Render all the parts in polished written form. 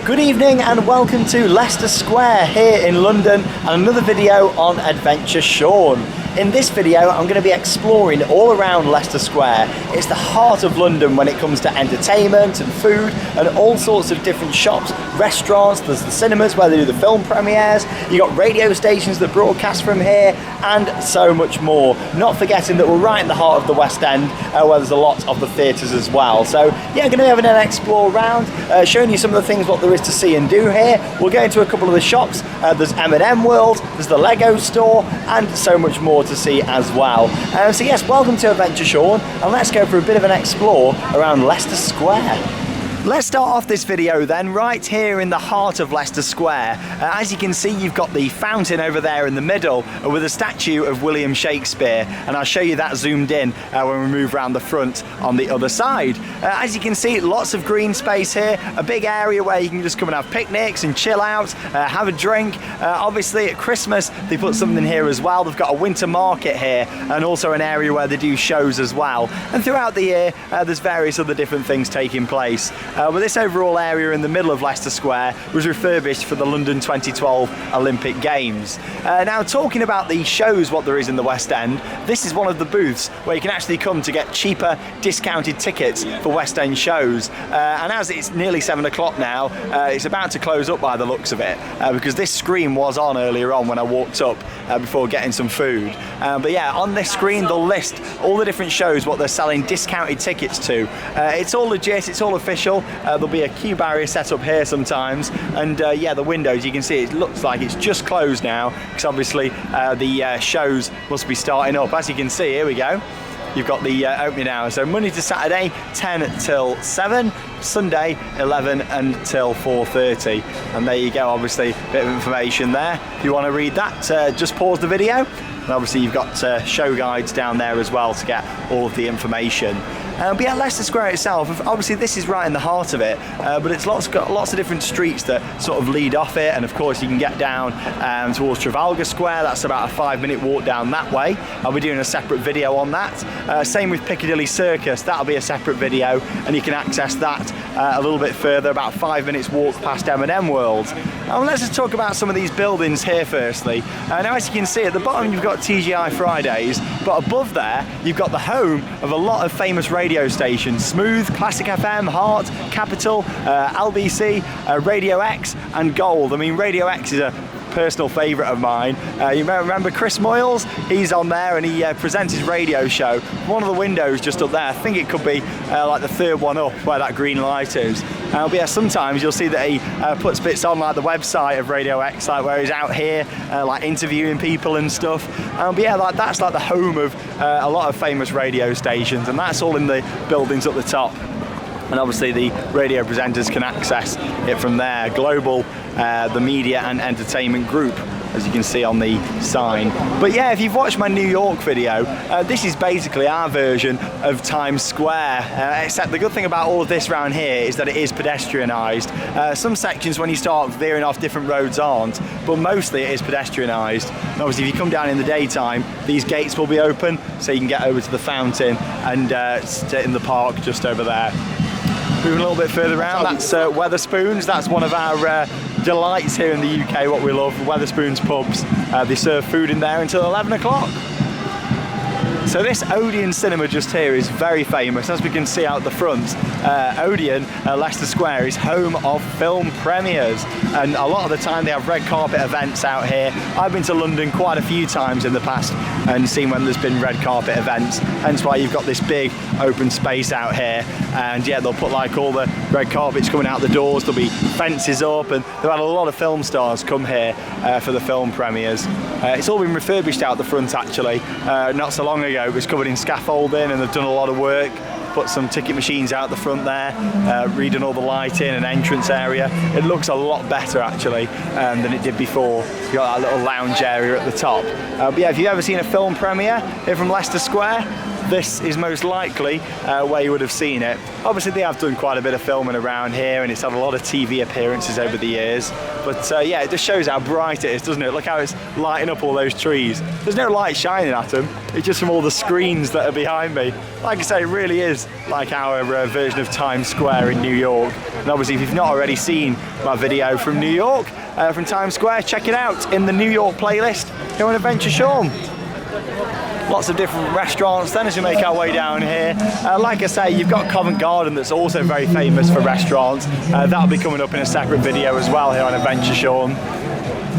Good evening and welcome to Leicester Square here in London and another video on Adventure Sean. In this video I'm going to be exploring all around Leicester Square. It's the heart of London when it comes to entertainment and food and all sorts of different shops, restaurants, there's the cinemas where they do the film premieres, you got radio stations that broadcast from here and so much more. Not forgetting that we're right in the heart of the West End where there's a lot of the theatres as well. So yeah, I'm going to be having an explore around, showing you some of the things what there is to see and do here. We'll go into a couple of the shops. There's M&M World, there's the Lego store and so much more to see as well. So yes, welcome to Adventure Sean and let's go for a bit of an explore around Leicester Square. Let's start off this video then right here in the heart of Leicester Square. As you can see, you've got the fountain over there in the middle with a statue of William Shakespeare, and I'll show you that zoomed in when we move around the front on the other side. As you can see, lots of green space here, a big area where you can just come and have picnics and chill out, have a drink. Obviously at Christmas they put something here as well. They've got a winter market here and also an area where they do shows as well. And throughout the year there's various other different things taking place. But this overall area in the middle of Leicester Square was refurbished for the London 2012 Olympic Games. Now talking about the shows, what there is in the West End, this is one of the booths where you can actually come to get cheaper discounted tickets for West End shows. And as it's nearly 7 o'clock now, it's about to close up by the looks of it, because this screen was on earlier on when I walked up before getting some food. But yeah, on this screen they'll list all the different shows what they're selling discounted tickets to. It's all legit, it's all official. There'll be a queue barrier set up here sometimes, and yeah, the windows, you can see it looks like it's just closed now because obviously the shows must be starting up. As you can see, here we go. You've got the opening hours, so Monday to Saturday 10 till 7, Sunday 11 until 4:30, and there you go. Obviously a bit of information there. If you want to read that, just pause the video, and obviously you've got show guides down there as well to get all of the information. But yeah, Leicester Square itself, obviously this is right in the heart of it, but it's got lots of different streets that sort of lead off it, and of course you can get down towards Trafalgar Square. That's about a 5-minute walk down that way. I'll be doing a separate video on that. Same with Piccadilly Circus, that'll be a separate video, and you can access that a little bit further, about 5 minutes walk past M&M World. Let's just talk about some of these buildings here firstly. Now as you can see at the bottom you've got TGI Fridays, but above there you've got the home of a lot of famous radio stations: Smooth, Classic FM, Heart, Capital, LBC, Radio X and Gold. I mean, Radio X is a personal favourite of mine. You remember Chris Moyles? He's on there and he presents his radio show. One of the windows just up there, I think it could be like the third one up where that green light is. But yeah, sometimes you'll see that he puts bits on like the website of Radio X, like where he's out here like interviewing people and stuff. But yeah, that's like the home of a lot of famous radio stations, and that's all in the buildings up the top. And obviously the radio presenters can access it from there. Global, the media and entertainment group, as you can see on the sign. But yeah, if you've watched my New York video, this is basically our version of Times Square, except the good thing about all of this around here is that it is pedestrianised. Some sections when you start veering off different roads aren't, but mostly it is pedestrianised. And obviously if you come down in the daytime, these gates will be open so you can get over to the fountain and sit in the park just over there. Moving a little bit further around, that's Wetherspoons. That's one of our delights here in the UK, what we love, Wetherspoons pubs. They serve food in there until 11 o'clock. So this Odeon cinema just here is very famous. As we can see out the front, Odeon, Leicester Square, is home of film premieres, and a lot of the time they have red carpet events out here. I've been to London quite a few times in the past and seen when there's been red carpet events, hence why you've got this big open space out here. And yeah, they'll put like all the red carpets coming out the doors, there'll be fences up, and they've had a lot of film stars come here for the film premieres. It's all been refurbished out the front actually, not so long ago. It was covered in scaffolding and they've done a lot of work. Put some ticket machines out the front there, redone all the lighting and entrance area. It looks a lot better actually than it did before. You've got that little lounge area at the top. But yeah, if you've ever seen a film premiere here from Leicester Square, this is most likely where you would have seen it. Obviously they have done quite a bit of filming around here, and it's had a lot of TV appearances over the years, but yeah, it just shows how bright it is, doesn't it? Look how it's lighting up all those trees. There's no light shining at them, it's just from all the screens that are behind me. Like I say, it really is like our version of Times Square in New York. And obviously if you've not already seen my video from New York, from Times Square, check it out in the New York playlist here on Adventure Sean. Lots of different restaurants then as we make our way down here. Like I say, you've got Covent Garden that's also very famous for restaurants. That'll be coming up in a separate video as well here on Adventure Sean.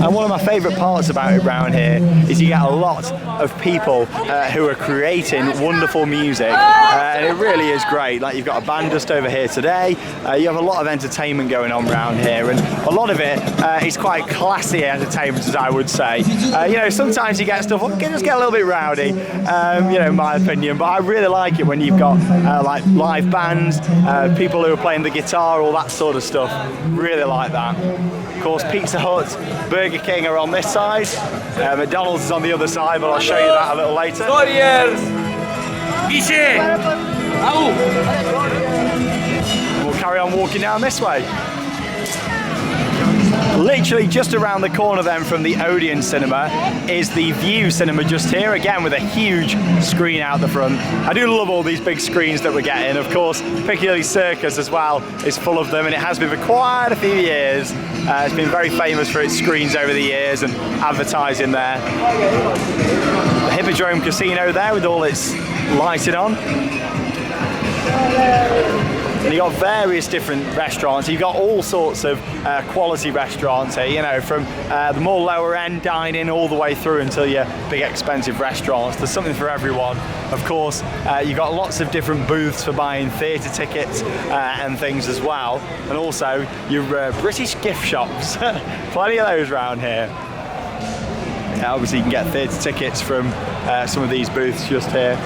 And one of my favourite parts about it around here is you get a lot of people who are creating wonderful music, and it really is great. Like, you've got a band just over here today, you have a lot of entertainment going on around here, and a lot of it is quite classy entertainment, as I would say. You know, sometimes you get stuff that can just get a little bit rowdy, you know, in my opinion, but I really like it when you've got like live bands, people who are playing the guitar, all that sort of stuff. Really like that. Of course, Pizza Hut, Burger King are on this side, McDonald's is on the other side, but I'll show you that a little later. We'll carry on walking down this way. Literally just around the corner then from the Odeon Cinema is the View Cinema just here, again with a huge screen out the front. I do love all these big screens that we're getting. Of course, Piccadilly Circus as well is full of them, and it has been for quite a few years. It's been very famous for its screens over the years and advertising there. The Hippodrome Casino there with all its lighting on. And you've got various different restaurants. You've got all sorts of quality restaurants here, you know, from the more lower end dining all the way through until your big expensive restaurants. There's something for everyone. Of course, you've got lots of different booths for buying theatre tickets and things as well. And also your British gift shops. Plenty of those around here. Yeah, obviously you can get theatre tickets from some of these booths just here.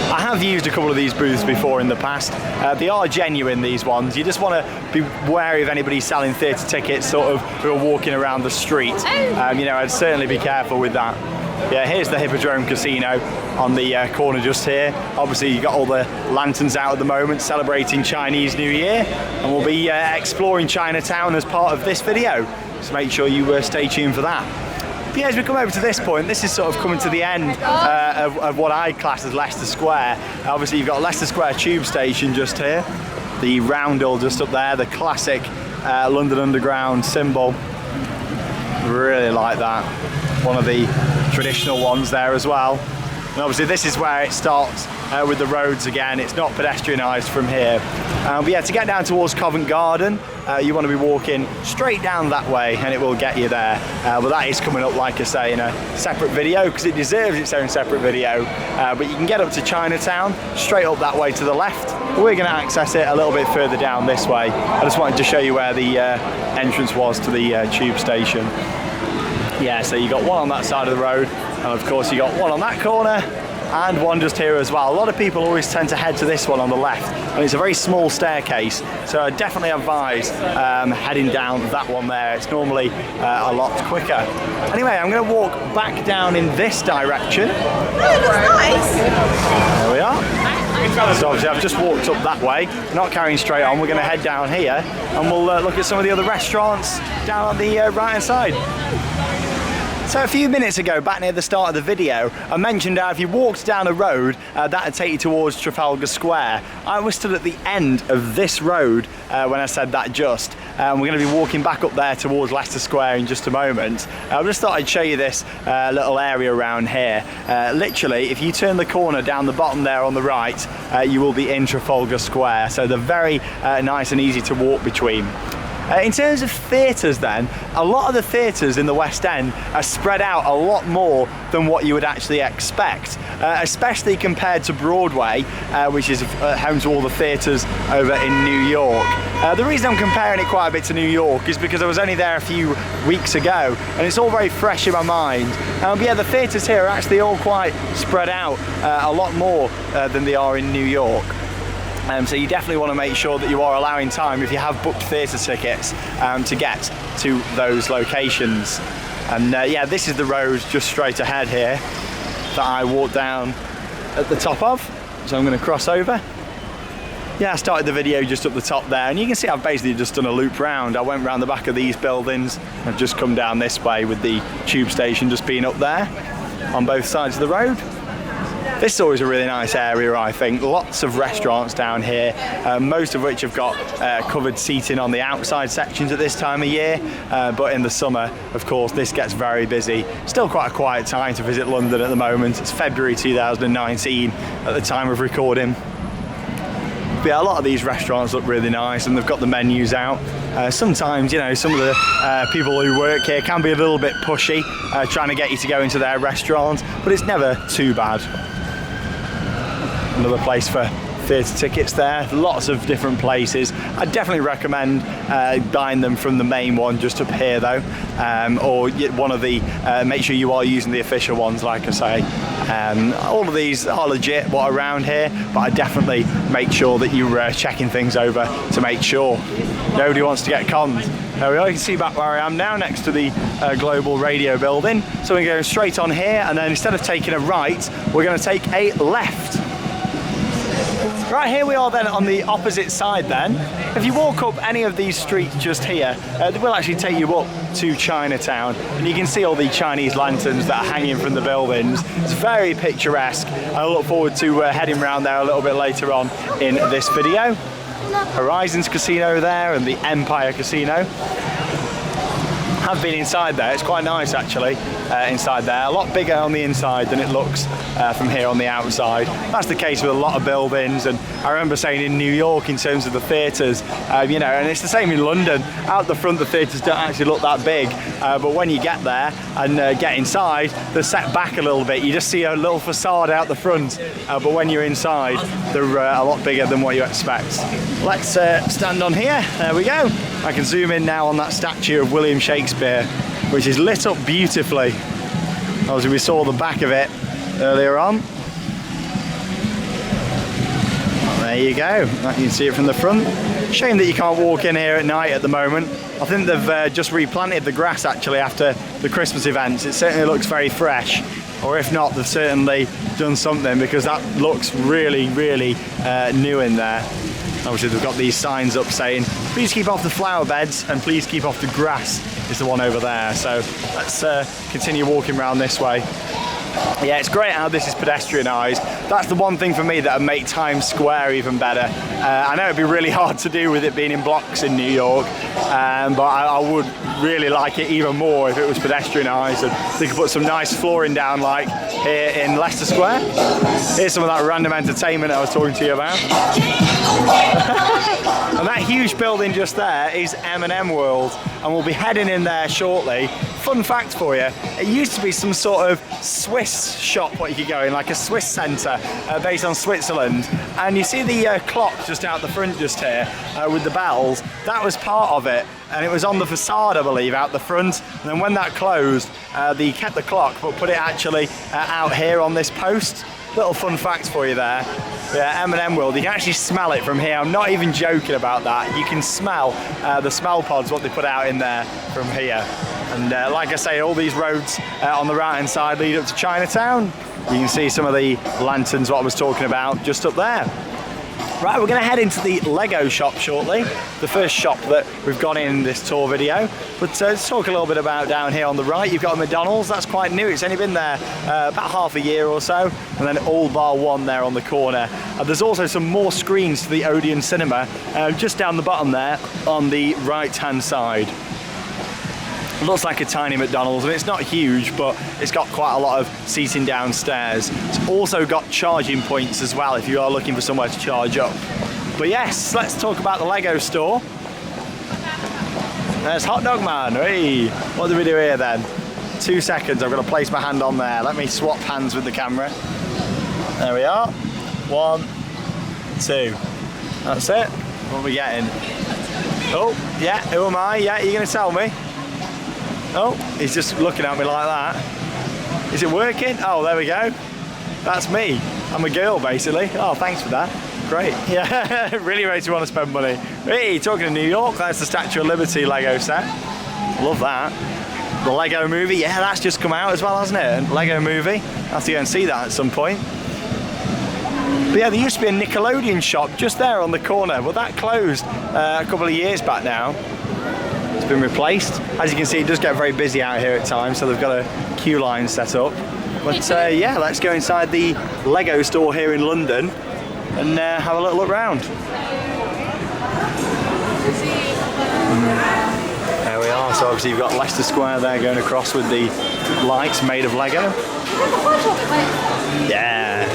I have used a couple of these booths before in the past. They are genuine, these ones. You just want to be wary of anybody selling theatre tickets sort of who are walking around the street. You know, I'd certainly be careful with that. Yeah, here's the Hippodrome Casino on the corner just here. Obviously you've got all the lanterns out at the moment celebrating Chinese New Year, and we'll be exploring Chinatown as part of this video, so make sure you stay tuned for that. Yeah, as we come over to this point, this is sort of coming to the end of what I class as Leicester Square. Obviously you've got Leicester Square tube station just here, the roundel just up there, the classic London Underground symbol. Really like that. One of the traditional ones there as well. And obviously this is where it starts with the roads again. It's not pedestrianised from here. But yeah, to get down towards Covent Garden, you want to be walking straight down that way and it will get you there. But that is coming up, like I say, in a separate video because it deserves its own separate video. But you can get up to Chinatown, straight up that way to the left. But we're going to access it a little bit further down this way. I just wanted to show you where the entrance was to the tube station. Yeah, so you got one on that side of the road, and of course you got one on that corner and one just here as well. A lot of people always tend to head to this one on the left, and it's a very small staircase, so I definitely advise heading down that one there. It's normally a lot quicker. Anyway, I'm going to walk back down in this direction. Oh, that's nice. There we are. So obviously I've just walked up that way, not carrying straight on. We're going to head down here and we'll look at some of the other restaurants down on the right hand side. So a few minutes ago, back near the start of the video, I mentioned how if you walked down a road, that would take you towards Trafalgar Square. I was stood at the end of this road when I said that just. We're going to be walking back up there towards Leicester Square in just a moment. I just thought I'd show you this little area around here. Literally, if you turn the corner down the bottom there on the right, you will be in Trafalgar Square. So they're very nice and easy to walk between. In terms of theatres then, a lot of the theatres in the West End are spread out a lot more than what you would actually expect, especially compared to Broadway, which is home to all the theatres over in New York. The reason I'm comparing it quite a bit to New York is because I was only there a few weeks ago and it's all very fresh in my mind. But yeah, the theatres here are actually all quite spread out a lot more than they are in New York. So you definitely want to make sure that you are allowing time if you have booked theatre tickets to get to those locations. And yeah, this is the road just straight ahead here that I walked down at the top of. So I'm going to cross over. Yeah, I started the video just up the top there, and you can see I've basically just done a loop round. I went round the back of these buildings. I've just come down this way with the tube station just being up there on both sides of the road. This is always a really nice area, I think. Lots of restaurants down here, most of which have got covered seating on the outside sections at this time of year. But in the summer, of course, this gets very busy. Still quite a quiet time to visit London at the moment. It's February 2019 at the time of recording. But yeah, a lot of these restaurants look really nice, and they've got the menus out. Sometimes, you know, some of the people who work here can be a little bit pushy, trying to get you to go into their restaurants, but it's never too bad. Another place for theatre tickets there, lots of different places. I definitely recommend buying them from the main one just up here though, or one of the, make sure you are using the official ones like I say. All of these are legit what are around here, but I definitely make sure that you're checking things over to make sure nobody wants to get conned. There we are, you can see back where I am now next to the Global Radio building. So we're going straight on here, and then instead of taking a right, we're going to take a left. Right, here we are then on the opposite side then. If you walk up any of these streets just here, they will actually take you up to Chinatown, and you can see all the Chinese lanterns that are hanging from the buildings. It's very picturesque. I look forward to heading around there a little bit later on in this video. Horizons Casino there and the Empire Casino. I've been inside there, it's quite nice actually, inside there. A lot bigger on the inside than it looks from here on the outside. That's the case with a lot of buildings, and I remember saying in New York in terms of the theatres, you know, and it's the same in London. Out the front the theatres don't actually look that big, but when you get there and get inside, they're set back a little bit. You just see a little facade out the front, but when you're inside, they're a lot bigger than what you expect. Let's stand on here, there we go. I can zoom in now on that statue of William Shakespeare, which is lit up beautifully. Obviously we saw the back of it earlier on. There you go, you can see it from the front. Shame that you can't walk in here at night at the moment. I think they've just replanted the grass actually after the Christmas events. It certainly looks very fresh, or if not, they've certainly done something, because that looks really, really new in there. Obviously they've got these signs up saying, please keep off the flower beds and please keep off the grass, is the one over there. So let's continue walking around this way. Yeah, it's great how this is pedestrianised. That's the one thing for me that would make Times Square even better. I know it'd be really hard to do with it being in blocks in New York, but I would really like it even more if it was pedestrianised, and they could put some nice flooring down like here in Leicester Square. Here's some of that random entertainment I was talking to you about. And that huge building just there is M&M World, and we'll be heading in there shortly. Fun fact for you, it used to be some sort of Swiss shop what you could go in, like a Swiss centre based on Switzerland, and you see the clock just out the front just here with the bells. That was part of it, and it was on the facade I believe out the front, and then when that closed they kept the clock but put it actually out here on this post. Little fun fact for you there. Yeah, M&M World, you can actually smell it from here. I'm not even joking about that. You can smell the smell pods, what they put out in there from here. And like I say, all these roads on the right hand side lead up to Chinatown. You can see some of the lanterns, what I was talking about, just up there. Right, we're going to head into the Lego shop shortly, the first shop that we've gone in this tour video. But let's talk a little bit about down here on the right. You've got a McDonald's, that's quite new. It's only been there about half a year or so. And then All Bar One there on the corner. There's also some more screens to the Odeon Cinema just down the bottom there on the right-hand side. It looks like a tiny McDonald's, and it's not huge, but it's got quite a lot of seating downstairs. It's also got charging points as well if you are looking for somewhere to charge up. But yes, let's talk about the Lego store. There's Hot Dog Man. Hey, what do we do here then? 2 seconds, I've got to place my hand on there. Let me swap hands with the camera. There we are. 1, 2. That's it. What are we getting? Oh, yeah, who am I? Yeah, you're going to tell me? Oh, he's just looking at me like that. Is it working? Oh, there we go. That's me. I'm a girl, basically. Oh, thanks for that. Great. Yeah, really makes me want to spend money. Hey, talking to New York, that's the Statue of Liberty Lego set. Love that. The Lego movie, yeah, that's just come out as well, hasn't it? Lego movie. I have to go and see that at some point. But yeah, there used to be a Nickelodeon shop just there on the corner. Well, that closed a couple of years back now. It's been replaced. As you can see, it does get very busy out here at times, so they've got a queue line set up. But yeah, let's go inside the Lego store here in London and have a little look round. There we are. So obviously you've got Leicester Square there going across with the lights made of Lego. Yeah,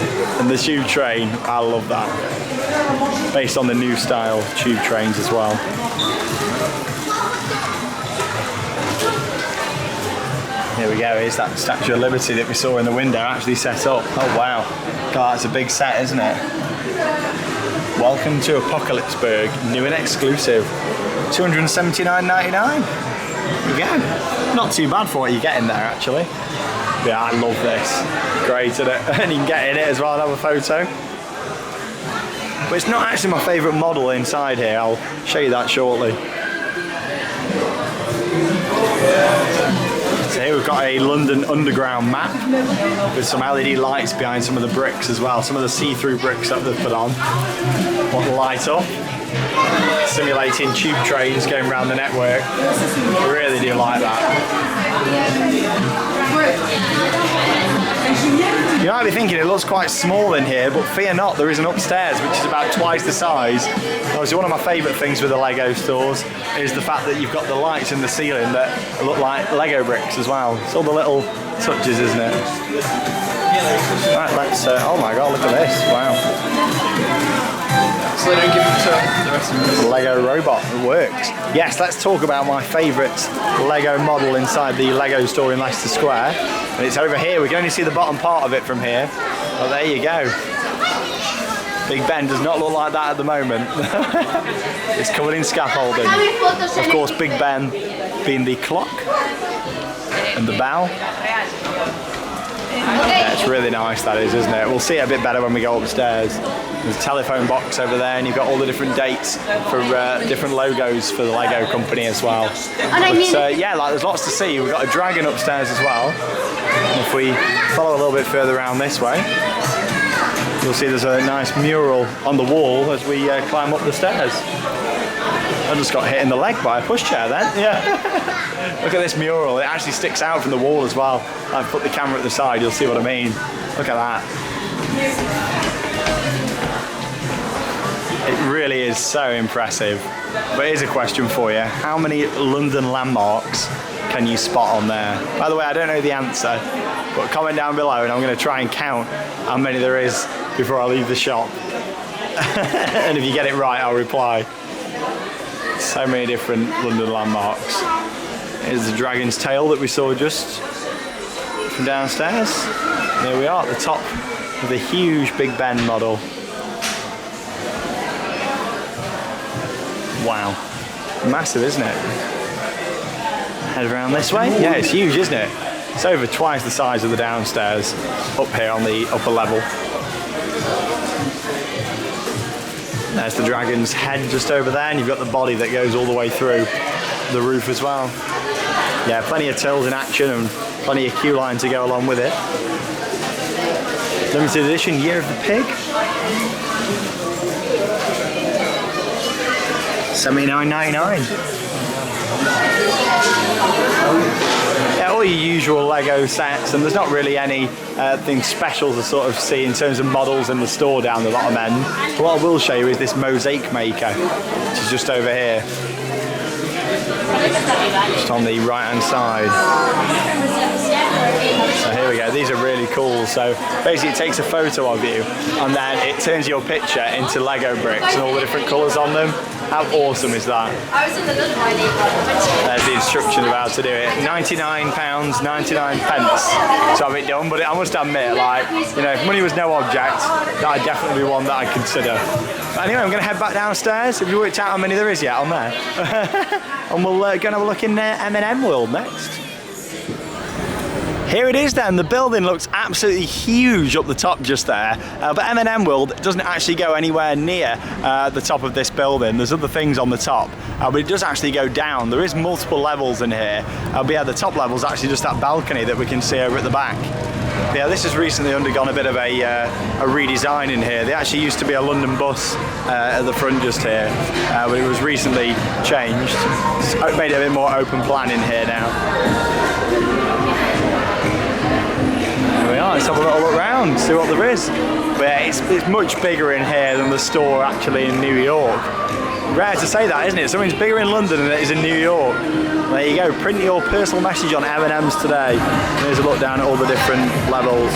and the tube train. I love that. Based on the new style tube trains as well. Here we go, here's that Statue of Liberty that we saw in the window actually set up. Oh wow, God, that's a big set, isn't it? Welcome to Apocalypseburg, new and exclusive. $279.99. There we go. Not too bad for what you get in there actually. Yeah, I love this. Great, isn't it? And you can get in it as well and have a photo. But it's not actually my favourite model inside here. I'll show you that shortly. So here we've got a London Underground map with some LED lights behind some of the bricks as well. Some of the see-through bricks that they've put on. What light up. Simulating tube trains going around the network. I really do like that. You might be thinking it looks quite small in here, but fear not, there is an upstairs which is about twice the size. Obviously one of my favourite things with the Lego stores is the fact that you've got the lights in the ceiling that look like Lego bricks as well. It's all the little touches, isn't it? Right, let's, oh my god, look at this, wow. So they don't give it to the rest of us. Lego robot, it works. Yes, let's talk about my favourite Lego model inside the Lego store in Leicester Square. And it's over here, we can only see the bottom part of it from here. Well, there you go. Big Ben does not look like that at the moment. It's covered in scaffolding. Of course, Big Ben being the clock and the bell. Yeah, it's really nice, that is, isn't it? We'll see it a bit better when we go upstairs. There's a telephone box over there, and you've got all the different dates for different logos for the Lego company as well. But yeah, like, there's lots to see. We've got a dragon upstairs as well. And if we follow a little bit further around this way, you'll see there's a nice mural on the wall as we climb up the stairs. I just got hit in the leg by a pushchair then. Yeah. Look at this mural. It actually sticks out from the wall as well. I've put the camera at the side. You'll see what I mean. Look at that. It really is so impressive. But here's a question for you. How many London landmarks can you spot on there? By the way, I don't know the answer, but comment down below and I'm going to try and count how many there is before I leave the shop. And if you get it right, I'll reply. So many different London landmarks. Here's the dragon's tail that we saw just from downstairs. There we are at the top of the huge Big Ben model. Wow, massive, isn't it? Head around this way. Yeah, it's huge, isn't it? It's over twice the size of the downstairs up here on the upper level. There's the dragon's head just over there, and you've got the body that goes all the way through the roof as well. Yeah, plenty of tills in action and plenty of queue line to go along with it. Limited edition Year of the Pig. $79.99. Yeah, all your usual Lego sets, and there's not really anything special to sort of see in terms of models in the store down the bottom end. But what I will show you is this mosaic maker, which is just over here, just on the right hand side. So here we go, these are really cool. So basically it takes a photo of you and then it turns your picture into Lego bricks and all the different colours on them. How awesome is that? There's the instruction of how to do it. £99.99 to have it done, but I must admit, like, you know, if money was no object, that'd definitely be one that I'd consider. But anyway, I'm going to head back downstairs. Have you worked out how many there is yet on there? And we'll go and have a look in M&M World next. Here it is then, the building looks absolutely huge up the top just there, but M&M World doesn't actually go anywhere near the top of this building. There's other things on the top, but it does actually go down. There is multiple levels in here, but yeah, the top level is actually just that balcony that we can see over at the back. Yeah, this has recently undergone a bit of a redesign in here. There actually used to be a London bus at the front just here, but it was recently changed. It's made it a bit more open plan in here now. There we are, let's have a little look around, see what there is. But yeah, it's much bigger in here than the store actually in New York. Rare to say that, isn't it? Something's bigger in London than it is in New York. There you go, print your personal message on M&M's today. Here's a look down at all the different levels.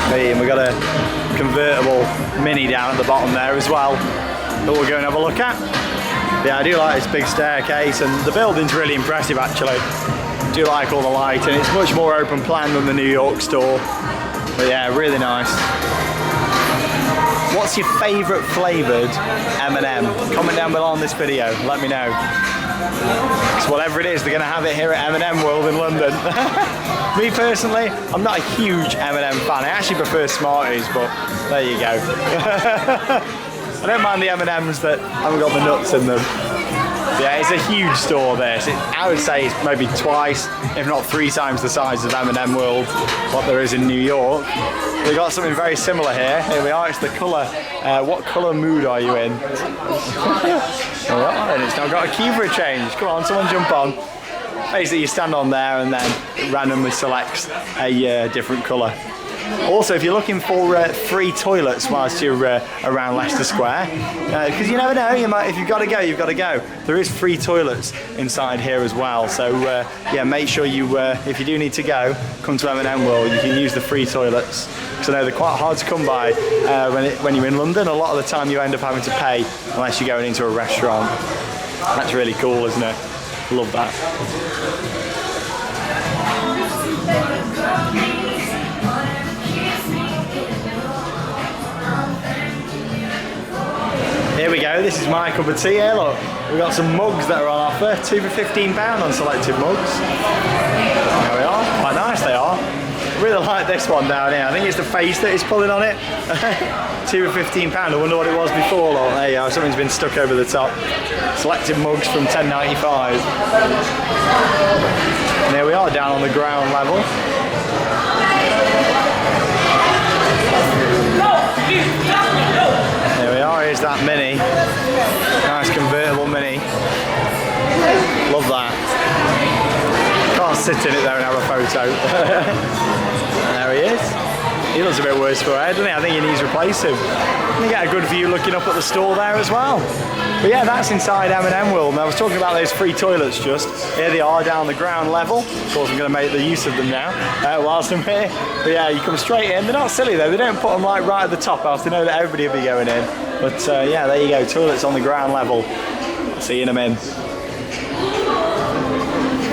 Hey, and we've got a convertible Mini down at the bottom there as well that we'll go and have a look at. Yeah, I do like this big staircase, and the building's really impressive actually. I do like all the lighting. It's much more open plan than the New York store. But yeah, really nice. What's your favourite flavoured M&M? Comment down below on this video, let me know. Because whatever it is, they're going to have it here at M&M World in London. Me personally, I'm not a huge M&M fan. I actually prefer Smarties, but there you go. I don't mind the M&Ms that haven't got the nuts in them. Yeah, it's a huge store this. I would say it's maybe twice, if not 3 times the size of M&M World, what there is in New York. We've got something very similar here. Here we are, it's the colour. What colour mood are you in? And it's now got a key for a change. Come on, someone jump on. Basically you stand on there and then it randomly selects a different colour. Also, if you're looking for free toilets whilst you're around Leicester Square, because you never know, if you've got to go, you've got to go. There is free toilets inside here as well. So yeah, make sure you, if you do need to go, come to M&M World. You can use the free toilets. Because I know they're quite hard to come by when you're in London. A lot of the time you end up having to pay unless you're going into a restaurant. That's really cool, isn't it? Love that. Here we go, this is my cup of tea here, look. We've got some mugs that are on offer, 2 for £15 on selected mugs. There we are, quite nice they are. I really like this one down here, I think it's the face that is pulling on it. 2 for £15, I wonder what it was before, look. There you go, something's been stuck over the top. Selected mugs from £10.95. And here we are, down on the ground level. There we are, here's that Mini. Nice convertible Mini. Love that. Can't sit in it though and have a photo. And there he is. He looks a bit worse for wear, doesn't he? I think he needs replacing. You get a good view looking up at the store there as well. But yeah, that's inside M&M World. And I was talking about those free toilets just. Here they are down the ground level. Of course, I'm going to make the use of them now whilst I'm here. But yeah, you come straight in. They're not silly though. They don't put them like right at the top else they know that everybody will be going in. But yeah, there you go. Toilets on the ground level. See you in a minute.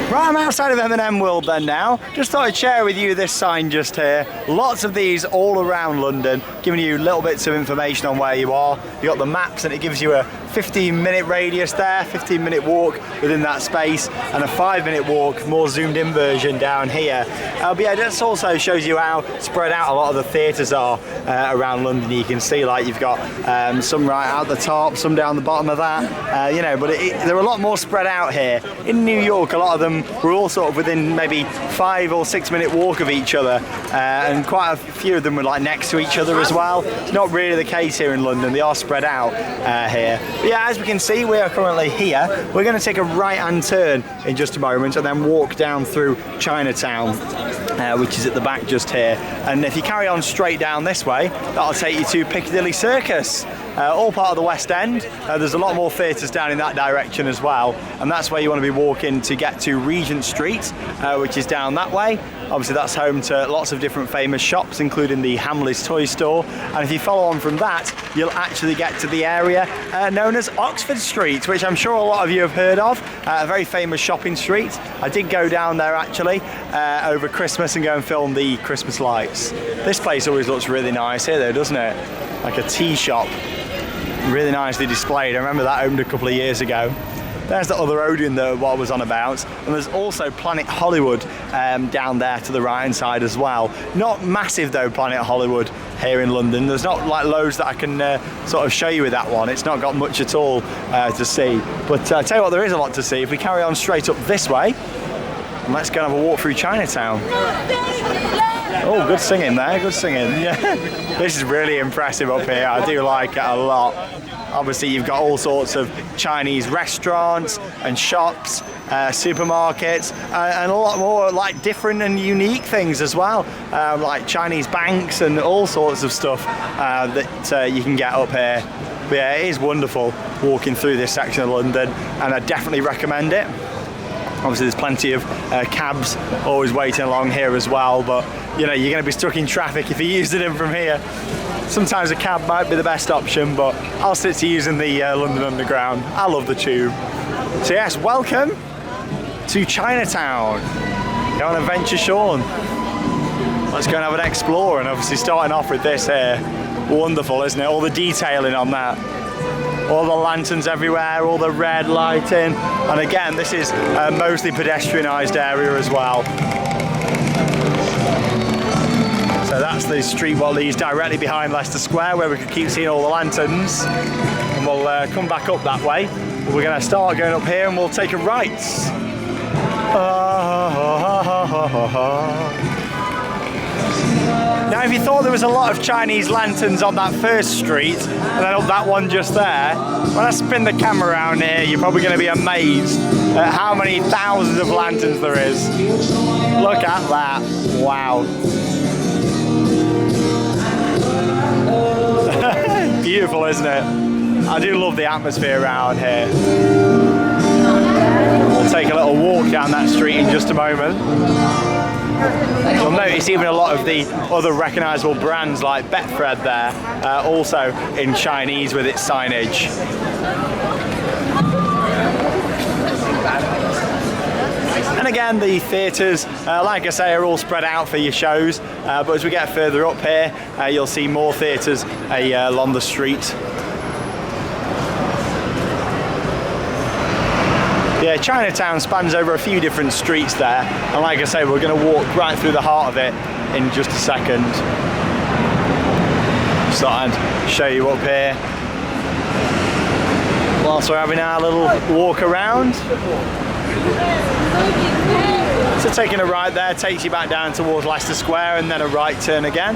Right, I'm outside of M&M World then now. Just thought I'd share with you this sign just here. Lots of these all around London, giving you little bits of information on where you are. You've got the maps and it gives you a 15-minute radius there, 15-minute walk within that space, and a 5-minute walk, more zoomed in version down here. But yeah, this also shows you how spread out a lot of the theatres are around London. You can see like you've got some right out the top, some down the bottom of that, you know, but they're a lot more spread out here. In New York, a lot of them were all sort of within maybe 5 or 6 minute walk of each other, and quite a few of them were like next to each other as well. It's not really the case here in London. They are spread out here. But yeah, as we can see, we are currently here. We're going to take a right-hand turn in just a moment and then walk down through Chinatown, which is at the back just here. And if you carry on straight down this way, that'll take you to Piccadilly Circus. All part of the West End. There's a lot more theatres down in that direction as well, and that's where you want to be walking to get to Regent Street, which is down that way. Obviously that's home to lots of different famous shops, including the Hamleys toy store, and if you follow on from that, you'll actually get to the area known as Oxford Street, which I'm sure a lot of you have heard of. A very famous shopping street. I did go down there actually over Christmas and go and film the Christmas lights. This place always looks really nice here though, doesn't it? Like a tea shop. Really nicely displayed. I remember that opened a couple of years ago. There's the other Odeon that what I was on about, and there's also Planet Hollywood down there to the right hand side as well. Not massive though, Planet Hollywood here in London. There's not like loads that I can sort of show you with that one. It's not got much at all to see. But I tell you what, there is a lot to see. If we carry on straight up this way, And let's go and have a walk through Chinatown. Oh, good singing there, good singing. Yeah, this is really impressive up here. I do like it a lot. Obviously, you've got all sorts of Chinese restaurants and shops, supermarkets, and a lot more like different and unique things as well, like Chinese banks and all sorts of stuff that you can get up here. But yeah, it is wonderful walking through this section of London, and I definitely recommend it. Obviously, there's plenty of cabs always waiting along here as well, but you know, you're going to be stuck in traffic if you're using them from here. Sometimes a cab might be the best option, but I'll stick to using the London Underground. I love the tube. So yes, welcome to Chinatown. Go on Adventure Sean. Let's go and have an explore, and obviously starting off with this here. Wonderful, isn't it? All the detailing on that. All the lanterns everywhere, all the red lighting. And again, this is a mostly pedestrianised area as well. So that's the street what leads directly behind Leicester Square, where we can keep seeing all the lanterns. And we'll come back up that way. We're going to start going up here and we'll take a right. Now, if you thought there was a lot of Chinese lanterns on that first street, and then up that one just there, when I spin the camera around here, you're probably going to be amazed at how many thousands of lanterns there is. Look at that. Wow. Beautiful, isn't it? I do love the atmosphere around here. We'll take a little walk down that street in just a moment. You'll notice even a lot of the other recognisable brands like Betfred there, also in Chinese with its signage. And again, the theatres, like I say, are all spread out for your shows, but as we get further up here, you'll see more theatres along the street. Yeah, Chinatown spans over a few different streets there, and like I say, we're going to walk right through the heart of it in just a second. Just thought I'd show you up here whilst we're having our little walk around. So taking a right there takes you back down towards Leicester Square, and then a right turn again.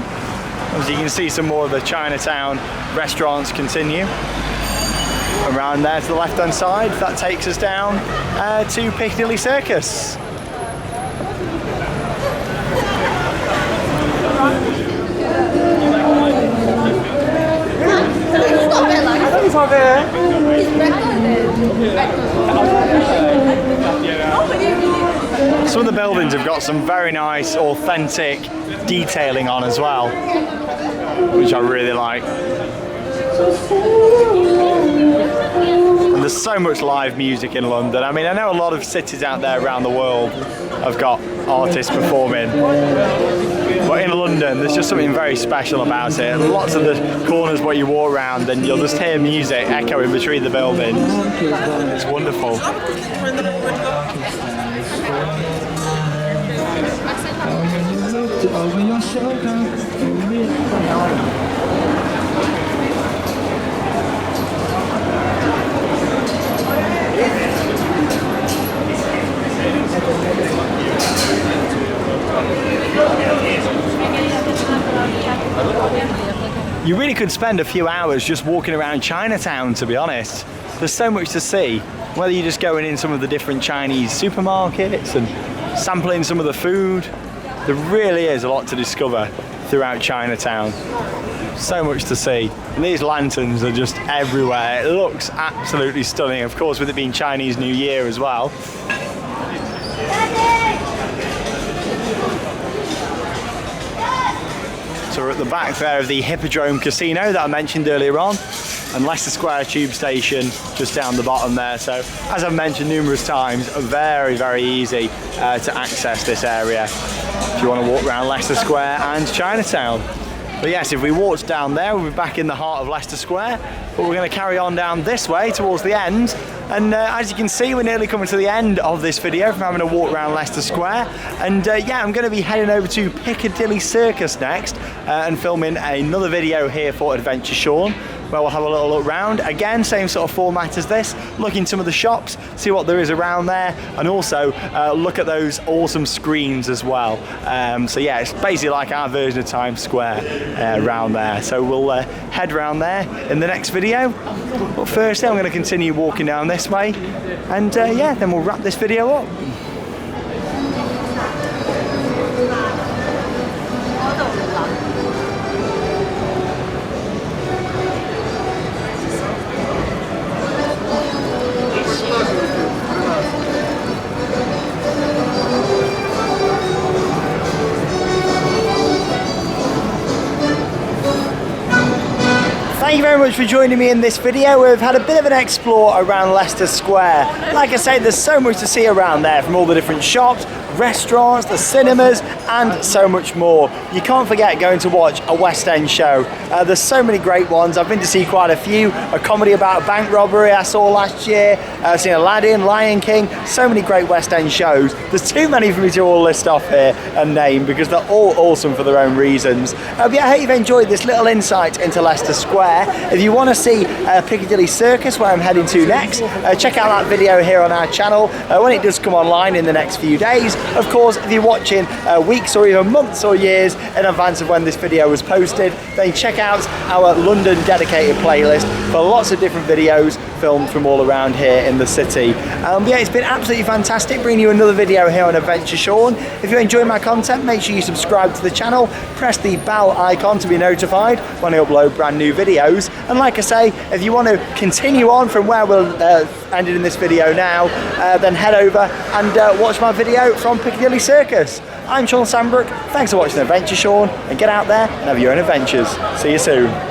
As you can see, some more of the Chinatown restaurants continue. Around there to the left hand side, that takes us down to Piccadilly Circus. Some of the buildings have got some very nice, authentic detailing on as well, which I really like. And there's so much live music in London. I mean, I know a lot of cities out there around the world have got artists performing, but in London there's just something very special about it. And lots of the corners where you walk around and you'll just hear music echoing between the buildings. It's wonderful. You really could spend a few hours just walking around Chinatown, to be honest. There's so much to see, whether you're just going in some of the different Chinese supermarkets and sampling some of the food. There really is a lot to discover throughout Chinatown. So much to see. And these lanterns are just everywhere. It looks absolutely stunning, of course, with it being Chinese New Year as well. So we're at the back there of the Hippodrome Casino that I mentioned earlier on, and Leicester Square Tube Station just down the bottom there. So as I've mentioned numerous times, very, very easy to access this area if you want to walk around Leicester Square and Chinatown. But yes, if we walked down there, we'll be back in the heart of Leicester Square, but we're going to carry on down this way towards the end. And as you can see, we're nearly coming to the end of this video from having a walk around Leicester Square. And yeah, I'm going to be heading over to Piccadilly Circus next and filming another video here for Adventure Sean. where we'll have a little look round. Again, same sort of format as this, look in some of the shops, see what there is around there, and also look at those awesome screens as well. So yeah, it's basically like our version of Times Square around there. So we'll head round there in the next video. But firstly, I'm going to continue walking down this way, and yeah, then we'll wrap this video up. Thank you very much for joining me in this video. We've had a bit of an explore around Leicester Square. Like I say, there's so much to see around there, from all the different shops, restaurants, the cinemas, and so much more. You can't forget going to watch a West End show. There's so many great ones. I've been to see quite a few. A comedy about a bank robbery I saw last year. I've seen Aladdin, Lion King, so many great West End shows. There's too many for me to all list off here and name because they're all awesome for their own reasons. But yeah, I hope you've enjoyed this little insight into Leicester Square. If you want to see Piccadilly Circus, where I'm heading to next, check out that video here on our channel when it does come online in the next few days. Of course, if you're watching weeks or even months or years in advance of when this video was posted, then check out our London dedicated playlist for lots of different videos filmed from all around here in the city. Yeah, it's been absolutely fantastic bringing you another video here on Adventure Sean. If you enjoy my content, make sure you subscribe to the channel, press the bell icon to be notified when I upload brand new videos. And like I say, if you want to continue on from where we'll ended in this video now, then head over and watch my video from Piccadilly Circus. I'm Sean Sandbrook, thanks for watching Adventure Sean, and get out there and have your own adventures. See you soon.